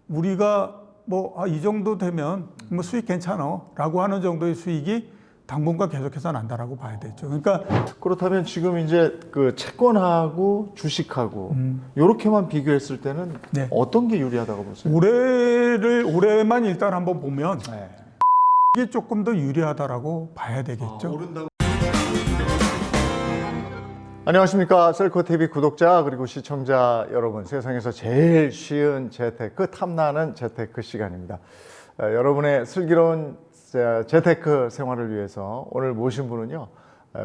우리가 뭐 이 정도 되면 뭐 수익 괜찮아라고 하는 정도의 수익이 당분간 계속해서 난다라고 봐야 되죠. 그러니까 그렇다면 지금 이제 그 채권하고 주식하고 요렇게만 비교했을 때는 네. 어떤 게 유리하다고 보세요? 올해만 일단 한번 보면 네. 이게 조금 더 유리하다라고 봐야 되겠죠. 오른다고. 안녕하십니까, 셀코 TV 구독자 그리고 시청자 여러분, 세상에서 제일 쉬운 재테크, 탐나는 재테크 시간입니다. 여러분의 슬기로운 재테크 생활을 위해서 오늘 모신 분은요,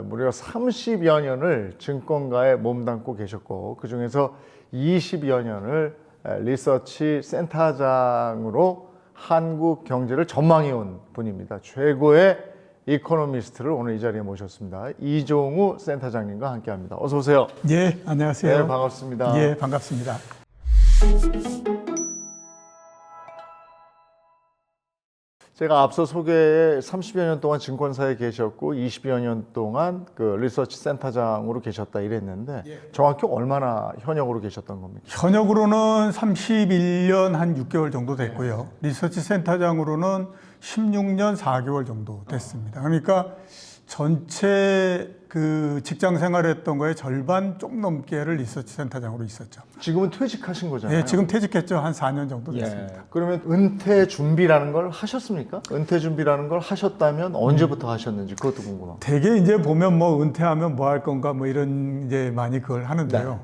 무려 30여 년을 증권가에 몸담고 계셨고, 그 중에서 20여 년을 리서치 센터장으로 한국 경제를 전망해 온 분입니다. 최고의 이코노미스트를 오늘 이 자리에 모셨습니다. 이종우 센터장님과 함께합니다. 어서 오세요. 예, 안녕하세요. 네, 반갑습니다. 예, 반갑습니다. 제가 앞서 소개에 30여 년 동안 증권사에 계셨고 20여 년 동안 그 리서치 센터장으로 계셨다 이랬는데 정확히 얼마나 현역으로 계셨던 겁니까? 현역으로는 31년 한 6개월 정도 됐고요. 리서치 센터장으로는 16년 4개월 정도 됐습니다. 그러니까 전체 그 직장 생활했던 거에 절반 좀 넘게를 리서치 센터장으로 있었죠. 지금은 퇴직하신 거잖아요. 예, 지금 퇴직했죠. 한 4년 정도 됐습니다. 예. 그러면 은퇴 준비라는 걸 하셨습니까? 은퇴 준비라는 걸 하셨다면 언제부터 하셨는지 그것도 궁금합니다. 되게 이제 보면 뭐 은퇴하면 뭐 할 건가 뭐 이런 이제 많이 그걸 하는데요. 네.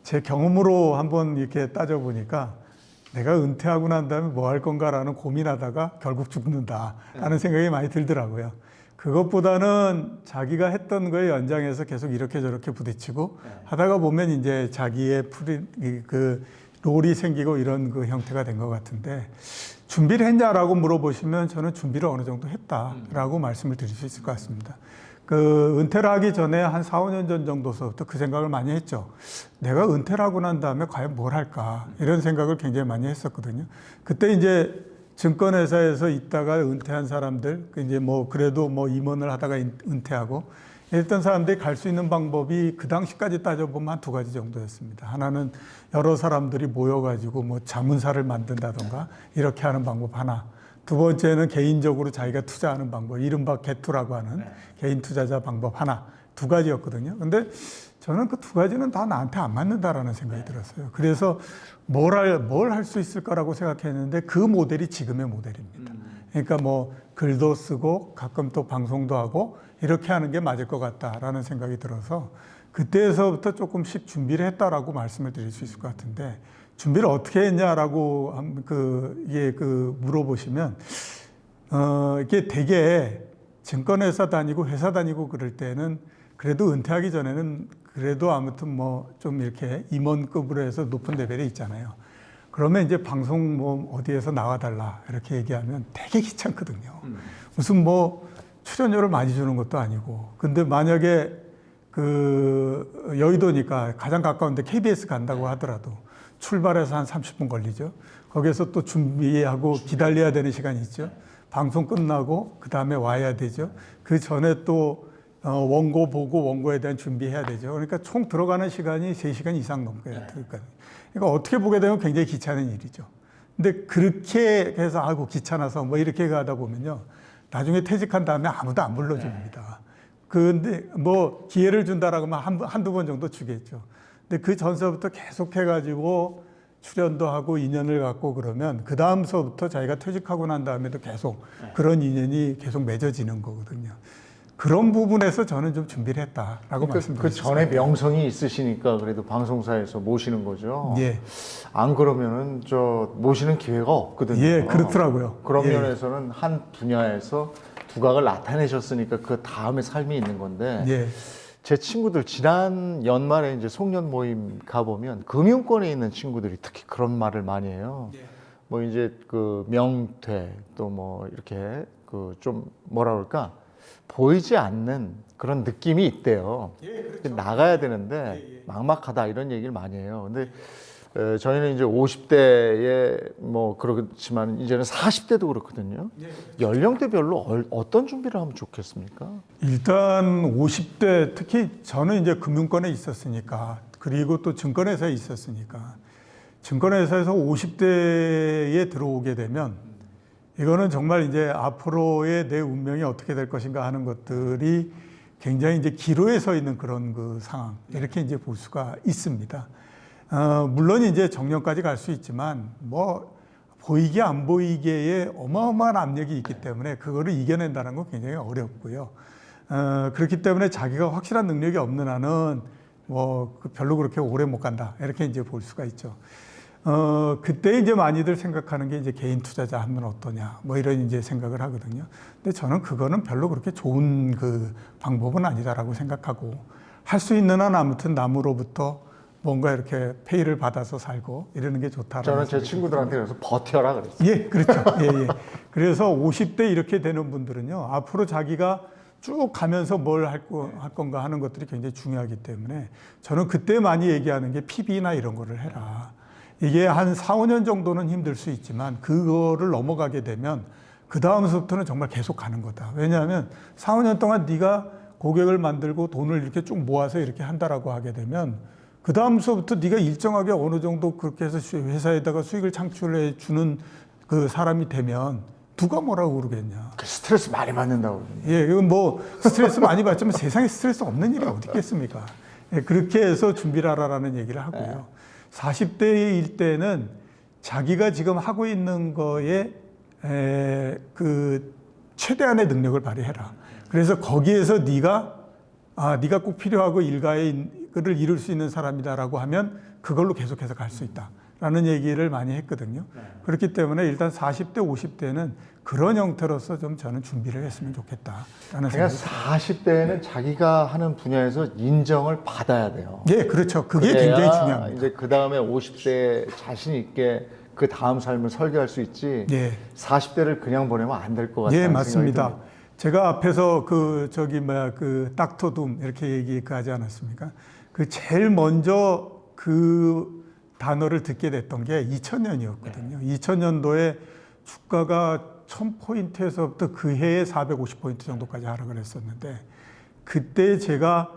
제 경험으로 한번 이렇게 따져보니까 내가 은퇴하고 난 다음에 뭐 할 건가라는 고민하다가 결국 죽는다라는 생각이 많이 들더라고요. 그것보다는 자기가 했던 거에 연장해서 계속 이렇게 저렇게 부딪히고 하다가 보면 이제 자기의 그 롤이 생기고 이런 그 형태가 된 것 같은데, 준비를 했냐라고 물어보시면 저는 준비를 어느 정도 했다라고 말씀을 드릴 수 있을 것 같습니다. 그 은퇴를 하기 전에 한 4, 5년 전 정도서부터 그 생각을 많이 했죠. 내가 은퇴를 하고 난 다음에 과연 뭘 할까, 이런 생각을 굉장히 많이 했었거든요. 그때 이제 증권회사에서 있다가 은퇴한 사람들, 이제 뭐 그래도 뭐 임원을 하다가 은퇴하고 이랬던 사람들이 갈 수 있는 방법이 그 당시까지 따져보면 한 두 가지 정도였습니다. 하나는 여러 사람들이 모여가지고 뭐 자문사를 만든다던가 이렇게 하는 방법 하나. 두 번째는 개인적으로 자기가 투자하는 방법, 이른바 개투라고 하는 개인 투자자 방법 하나. 두 가지였거든요. 근데 저는 그 두 가지는 다 나한테 안 맞는다라는 생각이 들었어요. 그래서 뭘 할 수 있을 거라고 생각했는데 그 모델이 지금의 모델입니다. 그러니까 뭐 글도 쓰고 가끔 또 방송도 하고 이렇게 하는 게 맞을 것 같다라는 생각이 들어서 그때에서부터 조금씩 준비를 했다라고 말씀을 드릴 수 있을 것 같은데, 준비를 어떻게 했냐라고 이게 물어보시면 이게 되게 증권회사 다니고 회사 다니고 그럴 때는 그래도 은퇴하기 전에는 그래도 아무튼 뭐 좀 이렇게 임원급으로 해서 높은 레벨에 있잖아요. 그러면 이제 방송 뭐 어디에서 나와달라 이렇게 얘기하면 되게 귀찮거든요. 무슨 뭐 출연료를 많이 주는 것도 아니고. 근데 만약에 그 여의도니까 가장 가까운데 KBS 간다고 하더라도 출발해서 한 30분 걸리죠. 거기서 또 준비하고 기다려야 되는 시간이 있죠. 방송 끝나고 그 다음에 와야 되죠. 그 전에 또 원고 보고 원고에 대한 준비해야 되죠. 그러니까 총 들어가는 시간이 3시간 이상 넘게 들거든요. 그러니까 어떻게 보게 되면 굉장히 귀찮은 일이죠. 근데 그렇게 해서 아이고 귀찮아서 뭐 이렇게 가다 보면요, 나중에 퇴직한 다음에 아무도 안 불러줍니다. 근데 뭐 기회를 준다라고 하면 한두 번 정도 주겠죠. 근데 그 전서부터 계속 해가지고 출연도 하고 인연을 갖고 그러면 그 다음서부터 자기가 퇴직하고 난 다음에도 계속 그런 인연이 계속 맺어지는 거거든요. 그런 부분에서 저는 좀 준비를 했다라고 말씀드립니다. 그 전에 명성이 있으시니까 그래도 방송사에서 모시는 거죠. 예. 안 그러면은 저 모시는 기회가 없거든요. 예, 그렇더라고요. 그런 예. 면에서는 한 분야에서 두각을 나타내셨으니까 그 다음에 삶이 있는 건데. 예. 제 친구들 지난 연말에 이제 송년 모임 가보면 금융권에 있는 친구들이 특히 그런 말을 많이 해요. 뭐 이제 그 명퇴 또 뭐 이렇게 그 좀 뭐라 그럴까 보이지 않는 그런 느낌이 있대요. 그렇죠. 나가야 되는데 막막하다 이런 얘기를 많이 해요. 근데 저희는 이제 50대에 뭐 그렇지만 이제는 40대도 그렇거든요. 연령대별로 어떤 준비를 하면 좋겠습니까? 일단 50대, 특히 저는 이제 금융권에 있었으니까, 그리고 또 증권회사에 있었으니까 증권회사에서 50대에 들어오게 되면 이거는 정말 이제 앞으로의 내 운명이 어떻게 될 것인가 하는 것들이 굉장히 이제 기로에 서 있는 그런 그 상황 이렇게 이제 볼 수가 있습니다. 물론 이제 정년까지 갈 수 있지만 뭐 보이게 안 보이게의 어마어마한 압력이 있기 때문에 그거를 이겨낸다는 건 굉장히 어렵고요. 그렇기 때문에 자기가 확실한 능력이 없는 한은 뭐 별로 그렇게 오래 못 간다 이렇게 이제 볼 수가 있죠. 그때 이제 많이들 생각하는 게 이제 개인 투자자 하면 어떠냐 뭐 이런 이제 생각을 하거든요. 근데 저는 그거는 별로 그렇게 좋은 그 방법은 아니다라고 생각하고 할 수 있는 한 아무튼 남으로부터 뭔가 이렇게 페이를 받아서 살고 이러는 게 좋다라는. 저는 제 친구들한테 그래서 버텨라 그랬어요. 예, 그렇죠. 예, 예. 그래서 50대 이렇게 되는 분들은요, 앞으로 자기가 쭉 가면서 뭘 할 건가 하는 것들이 굉장히 중요하기 때문에 저는 그때 많이 얘기하는 게 PB나 이런 거를 해라. 이게 한 4, 5년 정도는 힘들 수 있지만 그거를 넘어가게 되면 그 다음서부터는 정말 계속 가는 거다. 왜냐하면 4, 5년 동안 네가 고객을 만들고 돈을 이렇게 쭉 모아서 이렇게 한다라고 하게 되면 그 다음서부터 네가 일정하게 어느 정도 그렇게 해서 회사에다가 수익을 창출해 주는 그 사람이 되면 누가 뭐라고 그러겠냐. 스트레스 많이 받는다고. 예, 이건 뭐 스트레스 많이 받지만 세상에 스트레스 없는 일이 어디 있겠습니까? 예, 그렇게 해서 준비를 하라라는 얘기를 하고요. 40대일 때는 자기가 지금 하고 있는 거에 그 최대한의 능력을 발휘해라. 그래서 거기에서 네가 꼭 필요하고 일가의 를 이룰 수 있는 사람이다라고 하면 그걸로 계속해서 갈 수 있다라는 얘기를 많이 했거든요. 그렇기 때문에 일단 40대, 50대는 그런 형태로서 좀 저는 준비를 했으면 좋겠다라는 그러니까 생각이 40대는 자기가 하는 분야에서 인정을 받아야 돼요. 예, 그렇죠. 그게 굉장히 중요합니다. 이제 그 다음에 50대 자신 있게 그 다음 삶을 설계할 수 있지. 예. 40대를 그냥 보내면 안 될 것 같아요. 예, 맞습니다. 제가 앞에서 그 닥터 둠 이렇게 얘기하지 않았습니까? 그 제일 먼저 그 단어를 듣게 됐던 게 2000년이었거든요. 2000년도에 주가가 1000포인트에서부터 그 해에 450포인트 정도까지 하락을 했었는데 그때 제가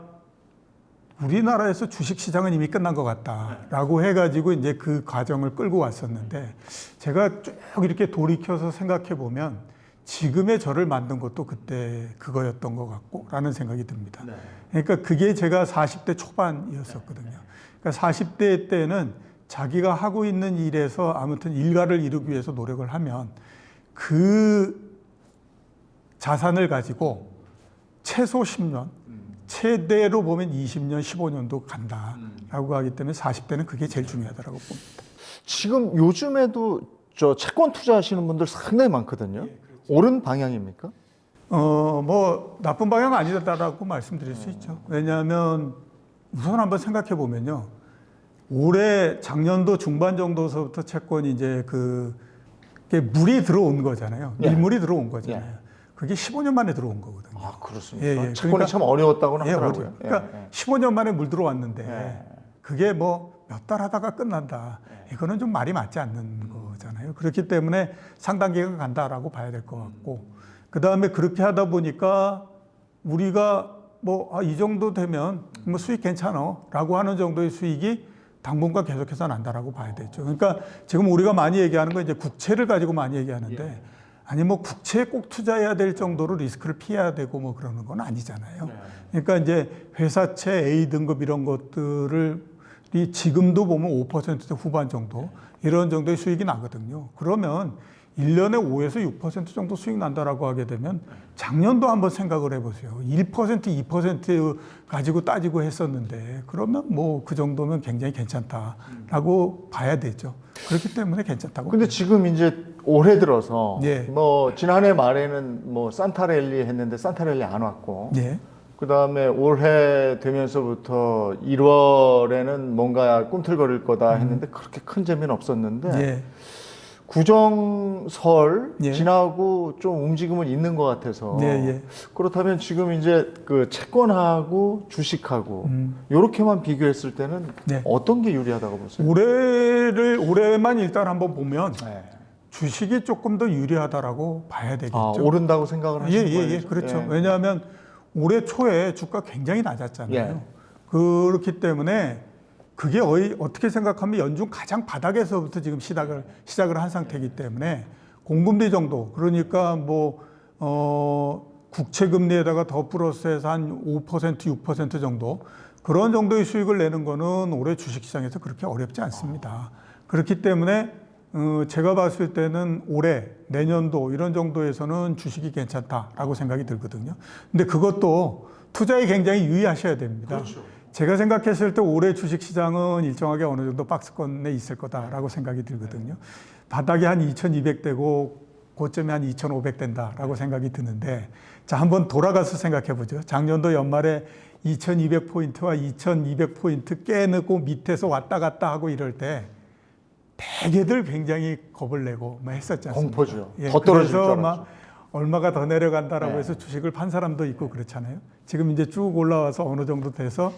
우리나라에서 주식시장은 이미 끝난 것 같다라고 해가지고 이제 그 과정을 끌고 왔었는데 제가 쭉 이렇게 돌이켜서 생각해 보면 지금의 저를 만든 것도 그때 그거였던 것 같고 라는 생각이 듭니다. 그러니까 그게 제가 40대 초반이었었거든요. 그러니까 40대 때는 자기가 하고 있는 일에서 아무튼 일가를 이루기 위해서 노력을 하면 그 자산을 가지고 최소 10년, 최대로 보면 20년, 15년도 간다라고 하기 때문에 40대는 그게 제일 중요하다고 봅니다. 지금 요즘에도 저 채권 투자하시는 분들 상당히 많거든요. 옳은 방향입니까? 뭐 나쁜 방향은 아니다라고 말씀드릴 수 있죠. 왜냐하면 우선 한번 생각해 보면요. 올해 작년도 중반 정도서부터 채권이 이제 그게 물이 들어온 거잖아요. 밀물이 들어온 거잖아요. 그게 15년 만에 들어온 거거든요. 아, 그렇습니까? 예, 채권이 그러니까, 참 어려웠다고는 하더라고요. 그러니까 15년 만에 물 들어왔는데 그게 뭐 몇 달 하다가 끝난다. 이거는 좀 말이 맞지 않는 거잖아요. 그렇기 때문에 상당 기간 간다라고 봐야 될 것 같고 그 다음에 그렇게 하다 보니까 우리가 뭐 이 정도 되면 뭐 수익 괜찮아라고 하는 정도의 수익이 당분간 계속해서 난다라고 봐야 되죠. 그러니까 지금 우리가 많이 얘기하는 건 이제 국채를 가지고 많이 얘기하는데 아니 뭐 국채에 꼭 투자해야 될 정도로 리스크를 피해야 되고 뭐 그러는 건 아니잖아요. 그러니까 이제 회사채 A 등급 이런 것들을 지금도 보면 5% 후반 정도 이런 정도의 수익이 나거든요. 그러면 1년에 5에서 6% 정도 수익 난다라고 하게 되면 작년도 한번 생각을 해보세요. 1%, 2% 가지고 따지고 했었는데 그러면 뭐 그 정도면 굉장히 괜찮다라고 봐야 되죠. 그렇기 때문에 괜찮다고. 근데 지금 이제 올해 들어서 예. 뭐 지난해 말에는 뭐 산타랠리 했는데 산타랠리 안 왔고 예. 그 다음에 올해 되면서부터 1월에는 뭔가 꿈틀거릴 거다 했는데 그렇게 큰 재미는 없었는데 예. 구정설 예. 지나고 좀 움직임은 있는 것 같아서 예. 그렇다면 지금 이제 그 채권하고 주식하고 이렇게만 비교했을 때는 네. 어떤 게 유리하다고 보세요? 올해만 일단 한번 보면 네. 주식이 조금 더 유리하다라고 봐야 되겠죠. 아, 오른다고 생각을 하시는 거예요? 예, 그렇죠. 왜냐하면 올해 초에 주가 굉장히 낮았잖아요. 예. 그렇기 때문에 그게 어떻게 생각하면 연중 가장 바닥에서부터 지금 시작을 한 상태이기 때문에 공금리 정도, 그러니까 국채 금리에다가 더 플러스해서 한 5%, 6% 정도, 그런 정도의 수익을 내는 거는 올해 주식시장에서 그렇게 어렵지 않습니다. 그렇기 때문에 제가 봤을 때는 올해, 내년도 이런 정도에서는 주식이 괜찮다라고 생각이 들거든요. 근데 그것도 투자에 굉장히 유의하셔야 됩니다. 그렇죠. 제가 생각했을 때 올해 주식시장은 일정하게 어느 정도 박스권에 있을 거다라고 생각이 들거든요. 바닥이 한 2200 되고 고점이 한 2500 된다라고 생각이 드는데, 자, 한번 돌아가서 생각해 보죠. 작년도 연말에 2200포인트와 2200포인트 깨놓고 밑에서 왔다 갔다 하고 이럴 때 대개들 굉장히 겁을 내고 했었지 않습니까? 공포죠. 더 떨어질 줄 그래서 알았죠. 막 얼마가 더 내려간다라고 네. 해서 주식을 판 사람도 있고 그렇잖아요. 지금 이제 쭉 올라와서 어느 정도 돼서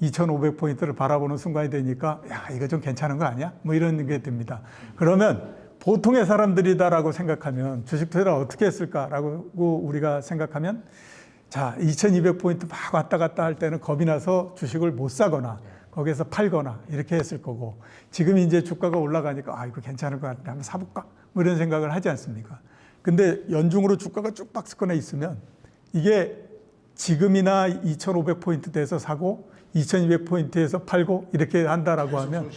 2500포인트를 바라보는 순간이 되니까 야, 이거 좀 괜찮은 거 아니야? 이런 게 듭니다. 그러면 보통의 사람들이다라고 생각하면 주식 투자를 어떻게 했을까라고 우리가 생각하면, 자, 2200포인트 막 왔다 갔다 할 때는 겁이 나서 주식을 못 사거나 거기에서 팔거나 이렇게 했을 거고, 지금 이제 주가가 올라가니까 아, 이거 괜찮을 것 같아, 한번 사볼까? 이런 생각을 하지 않습니까? 근데 연중으로 주가가 쭉 박스권에 있으면 이게 지금이나 2500포인트 돼서 사고 2200포인트에서 팔고 이렇게 한다라고 하면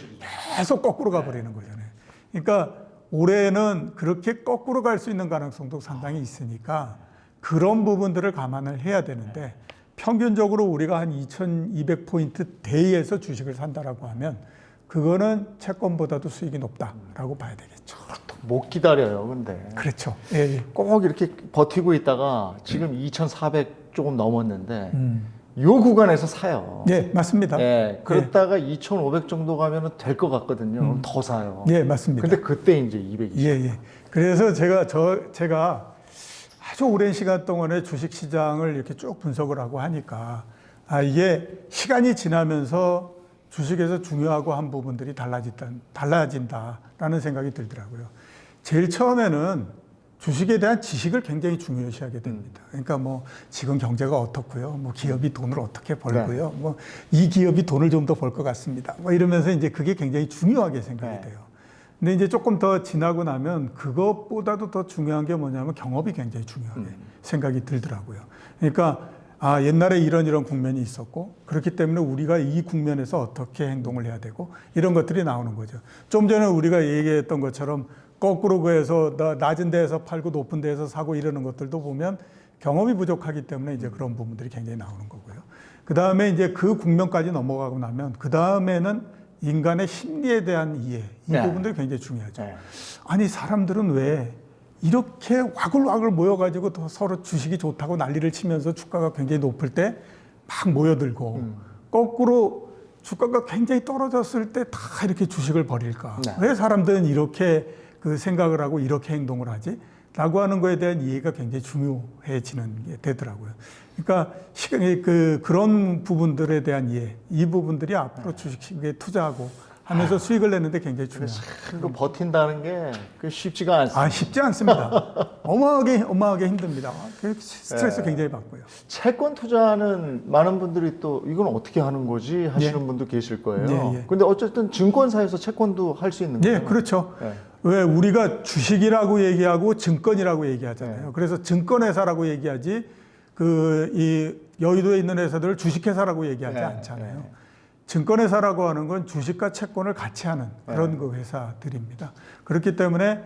계속 거꾸로 가버리는 거잖아요. 그러니까 올해는 그렇게 거꾸로 갈 수 있는 가능성도 상당히 있으니까 그런 부분들을 감안을 해야 되는데, 평균적으로 우리가 한 2200포인트 대에서 주식을 산다라고 하면 그거는 채권보다도 수익이 높다라고 봐야 되겠죠. 못 기다려요, 근데. 그렇죠. 예, 예. 꼭 이렇게 버티고 있다가 지금 2400 조금 넘었는데 요 구간에서 사요. 예, 맞습니다. 예, 그러다가 2500 정도 가면은 될 것 같거든요. 그럼 더 사요. 예, 맞습니다. 근데 그때 이제 220. 예, 예. 그래서 제가 아주 오랜 시간 동안에 주식 시장을 이렇게 쭉 분석을 하고 하니까, 아, 이게 시간이 지나면서 주식에서 중요하고 한 부분들이 달라진다라는 생각이 들더라고요. 제일 처음에는 주식에 대한 지식을 굉장히 중요시하게 됩니다. 그러니까 지금 경제가 어떻고요, 기업이 돈을 어떻게 벌고요, 이 기업이 돈을 좀 더 벌 것 같습니다. 이러면서 이제 그게 굉장히 중요하게 생각이 돼요. 근데 이제 조금 더 지나고 나면 그것보다도 더 중요한 게 뭐냐면 경험이 굉장히 중요하게 생각이 들더라고요. 그러니까 아, 옛날에 이런 국면이 있었고, 그렇기 때문에 우리가 이 국면에서 어떻게 행동을 해야 되고, 이런 것들이 나오는 거죠. 좀 전에 우리가 얘기했던 것처럼 거꾸로 그해서 낮은 데에서 팔고 높은 데에서 사고 이러는 것들도 보면 경험이 부족하기 때문에 이제 그런 부분들이 굉장히 나오는 거고요. 그 다음에 이제 그 국면까지 넘어가고 나면 그 다음에는 인간의 심리에 대한 이해, 이 부분들이 굉장히 중요하죠. 아니, 사람들은 왜 이렇게 와글와글 모여가지고 더 서로 주식이 좋다고 난리를 치면서 주가가 굉장히 높을 때 막 모여들고, 거꾸로 주가가 굉장히 떨어졌을 때 다 이렇게 주식을 버릴까? 왜 사람들은 이렇게 그 생각을 하고 이렇게 행동을 하지? 라고 하는 거에 대한 이해가 굉장히 중요해지는 게 되더라고요. 그러니까 그런 부분들에 대한 이해, 이 부분들이 앞으로 주식시장에 투자하고 하면서 수익을 내는데 굉장히 중요해요. 그 버틴다는 게 쉽지가 않습니다. 아, 쉽지 않습니다. 어마어마하게 힘듭니다. 스트레스 굉장히 받고요. 채권 투자는 많은 분들이 또 이건 어떻게 하는 거지 하시는 분도 계실 거예요. 근데 어쨌든 증권사에서 채권도 할 수 있는 거예요. 네, 그렇죠. 왜 우리가 주식이라고 얘기하고 증권이라고 얘기하잖아요. 그래서 증권회사라고 얘기하지, 이 여의도에 있는 회사들을 주식회사라고 얘기하지 않잖아요. 증권회사라고 하는 건 주식과 채권을 같이 하는 그런 그 회사들입니다. 그렇기 때문에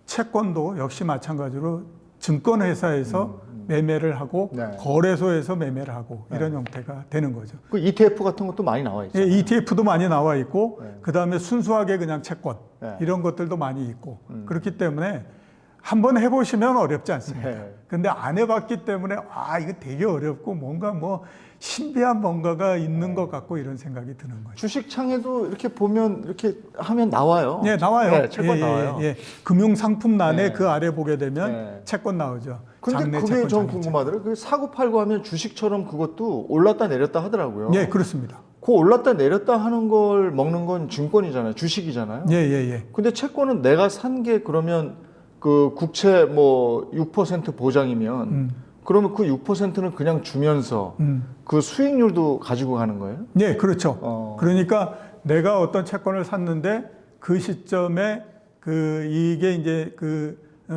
채권도 역시 마찬가지로 증권회사에서 매매를 하고 거래소에서 매매를 하고 이런 형태가 되는 거죠. 그 ETF 같은 것도 많이 나와 있죠. 예, ETF도 많이 나와 있고, 그 다음에 순수하게 그냥 채권 이런 것들도 많이 있고, 그렇기 때문에 한번 해보시면 어렵지 않습니다. 근데 안 해봤기 때문에 아, 이거 되게 어렵고 뭔가 신비한 뭔가가 있는 것 같고 이런 생각이 드는 거죠. 주식창에도 이렇게 보면 이렇게 하면 나와요. 네, 나와요. 채권 나와요. 금융상품란에 그 아래 보게 되면 채권 나오죠. 근데 그게 좀 궁금하더라고요. 그 사고 팔고 하면 주식처럼 그것도 올랐다 내렸다 하더라고요. 네, 그렇습니다. 그 올랐다 내렸다 하는 걸 먹는 건 증권이잖아요. 주식이잖아요. 예. 근데 채권은 내가 산 게 그러면 그 국채 6% 보장이면 그러면 그 6%는 그냥 주면서 그 수익률도 가지고 가는 거예요? 네, 그렇죠. 그러니까 내가 어떤 채권을 샀는데 그 시점에 이게 이제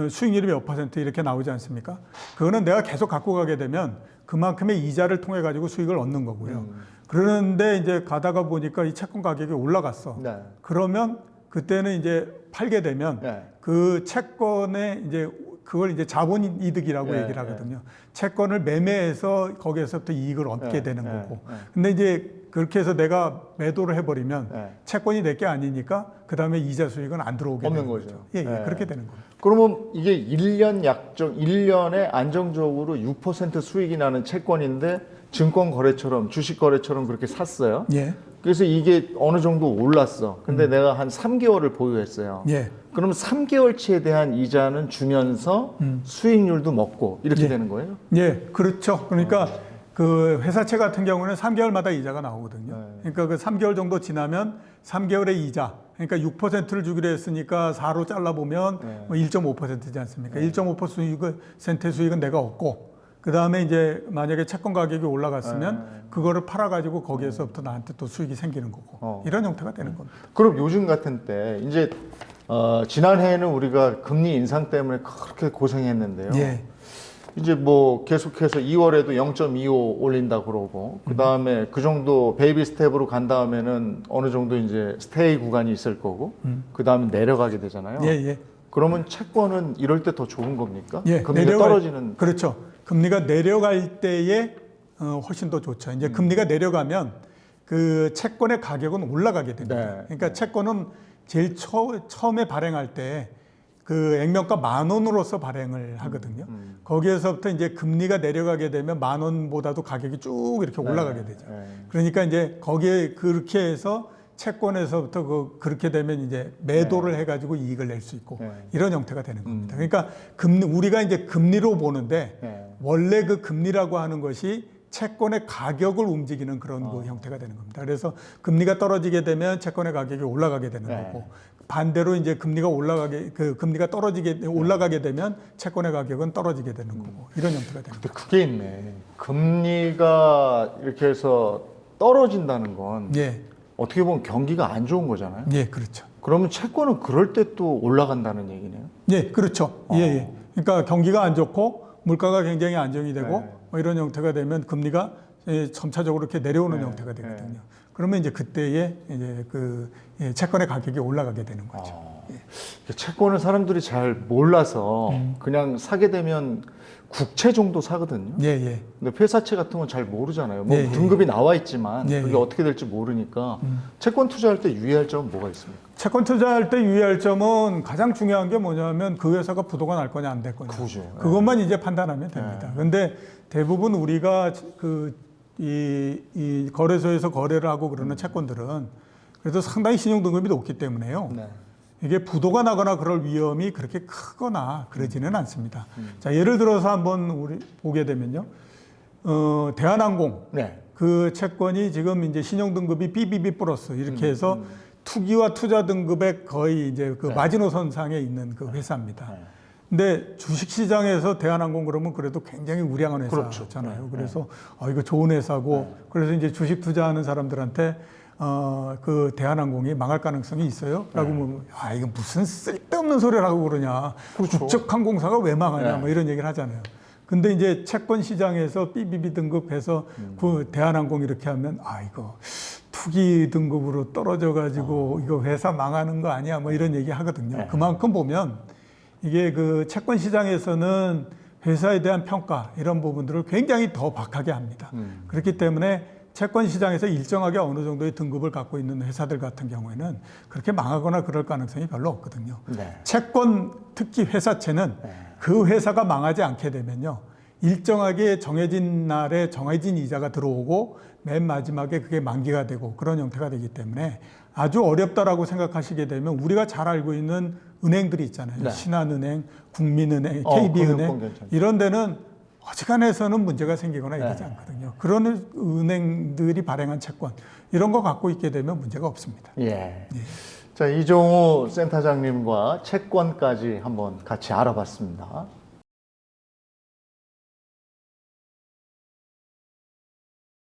수익률이 몇 퍼센트 이렇게 나오지 않습니까? 그거는 내가 계속 갖고 가게 되면 그만큼의 이자를 통해 가지고 수익을 얻는 거고요. 그런데 이제 가다가 보니까 이 채권 가격이 올라갔어. 네. 그러면 그때는 이제 팔게 되면 네. 그 채권에 이제 그걸 이제 자본 이득이라고 네, 얘기를 하거든요. 채권을 매매해서 거기에서부터 이익을 얻게 네, 되는 네, 거고. 네. 근데 이제 그렇게 해서 내가 매도를 해버리면 네. 채권이 내 게 아니니까 그 다음에 이자 수익은 안 들어오게 없는 되는 거죠. 예, 예, 네. 그렇게 되는 거예요. 그러면 이게 1년에 안정적으로 6% 수익이 나는 채권인데 증권 거래처럼 주식 거래처럼 그렇게 샀어요. 예, 그래서 이게 어느 정도 올랐어. 근데 내가 한 3개월을 보유했어요. 예, 그러면 3개월치에 대한 이자는 주면서 수익률도 먹고 이렇게 예. 되는 거예요? 예, 그렇죠. 그러니까 그 회사채 같은 경우는 3개월마다 이자가 나오거든요. 그러니까 그 3개월 정도 지나면 3개월의 이자, 그러니까 6%를 주기로 했으니까 4로 잘라보면 뭐 1.5%지 않습니까? 1.5% 수익은 내가 얻고, 그 다음에 이제 만약에 채권 가격이 올라갔으면 그거를 팔아가지고 거기에서부터 나한테 또 수익이 생기는 거고, 이런 형태가 되는 겁니다. 그럼 요즘 같은 때 이제 지난해에는 우리가 금리 인상 때문에 그렇게 고생했는데요. 예. 이제 뭐 계속해서 2월에도 0.25 올린다 그러고 그 다음에 그 정도 베이비 스텝으로 간 다음에는 어느 정도 이제 스테이 구간이 있을 거고 그 다음에 내려가게 되잖아요. 예, 예. 그러면 채권은 이럴 때 더 좋은 겁니까? 예, 금리가 떨어지는. 그렇죠. 금리가 내려갈 때에 훨씬 더 좋죠. 이제 금리가 내려가면 그 채권의 가격은 올라가게 됩니다. 네. 그러니까 채권은 제일 처음에 발행할 때 그 액면가 10,000원으로서 발행을 하거든요. 거기에서부터 이제 금리가 내려가게 되면 10,000원보다도 가격이 쭉 이렇게 올라가게 되죠. 네. 그러니까 이제 거기에 그렇게 해서 채권에서부터 그렇게 되면 이제 매도를 해가지고 이익을 낼 수 있고 이런 형태가 되는 겁니다. 그러니까 우리가 이제 금리로 보는데 원래 그 금리라고 하는 것이 채권의 가격을 움직이는 그런 그 형태가 되는 겁니다. 그래서 금리가 떨어지게 되면 채권의 가격이 올라가게 되는 거고, 반대로 이제 금리가 올라가게 되면 채권의 가격은 떨어지게 되는 거고, 이런 형태가 되는 근데 그게 있네. 금리가 이렇게 해서 떨어진다는 건 예, 어떻게 보면 경기가 안 좋은 거잖아요. 예, 그렇죠. 그러면 채권은 그럴 때 또 올라간다는 얘기네요. 예, 그렇죠. 예, 예. 그러니까 경기가 안 좋고 물가가 굉장히 안정이 되고 뭐 이런 형태가 되면 금리가 점차적으로 이렇게 내려오는 형태가 되거든요. 그러면 이제 그때에 이제 채권의 가격이 올라가게 되는 거죠. 채권을 사람들이 잘 몰라서 그냥 사게 되면 국채 정도 사거든요. 예, 예. 근데 회사채 같은 건 잘 모르잖아요. 뭐 예, 예. 등급이 나와 있지만 예, 그게 예. 어떻게 될지 모르니까 채권 투자할 때 유의할 점은 뭐가 있습니까? 채권 투자할 때 유의할 점은 가장 중요한 게 뭐냐면 그 회사가 부도가 날 거냐 안 될 거냐. 그죠. 그것만 이제 판단하면 됩니다. 근데 대부분 우리가 이 거래소에서 거래를 하고 그러는 채권들은 그래도 상당히 신용 등급이 높기 때문에요. 네. 이게 부도가 나거나 그럴 위험이 그렇게 크거나 그러지는 않습니다. 자, 예를 들어서 한번 우리 보게 되면요. 대한항공 네. 그 채권이 지금 이제 신용 등급이 BBB 플러스 이렇게 해서 투기와 투자 등급의 거의 이제 그 마지노선상에 있는 그 회사입니다. 근데 주식 시장에서 대한항공 그러면 그래도 굉장히 우량한 회사잖아요. 그래서 이거 좋은 회사고 그래서 이제 주식 투자하는 사람들한테 그 대한항공이 망할 가능성이 있어요? 라고 뭐, 이거 무슨 쓸데없는 소리를 하고 그러냐. 국적항공사가 왜 망하냐. 뭐 이런 얘기를 하잖아요. 근데 이제 채권 시장에서 BBB 등급해서 그 대한항공 이렇게 하면, 이거 투기 등급으로 떨어져가지고 이거 회사 망하는 거 아니야. 뭐 이런 얘기 하거든요. 그만큼 보면 이게 그 채권 시장에서는 회사에 대한 평가 이런 부분들을 굉장히 더 박하게 합니다. 그렇기 때문에 채권 시장에서 일정하게 어느 정도의 등급을 갖고 있는 회사들 같은 경우에는 그렇게 망하거나 그럴 가능성이 별로 없거든요. 채권 특히 회사채는 그 회사가 망하지 않게 되면요. 일정하게 정해진 날에 정해진 이자가 들어오고 맨 마지막에 그게 만기가 되고 그런 형태가 되기 때문에 아주 어렵다라고 생각하시게 되면 우리가 잘 알고 있는 은행들이 있잖아요. 신한은행, 국민은행, KB은행 이런 데는 어지간해서는 문제가 생기거나 이러지 않거든요. 그런 은행들이 발행한 채권 이런 거 갖고 있게 되면 문제가 없습니다. 예. 자, 이종우 센터장님과 채권까지 한번 같이 알아봤습니다.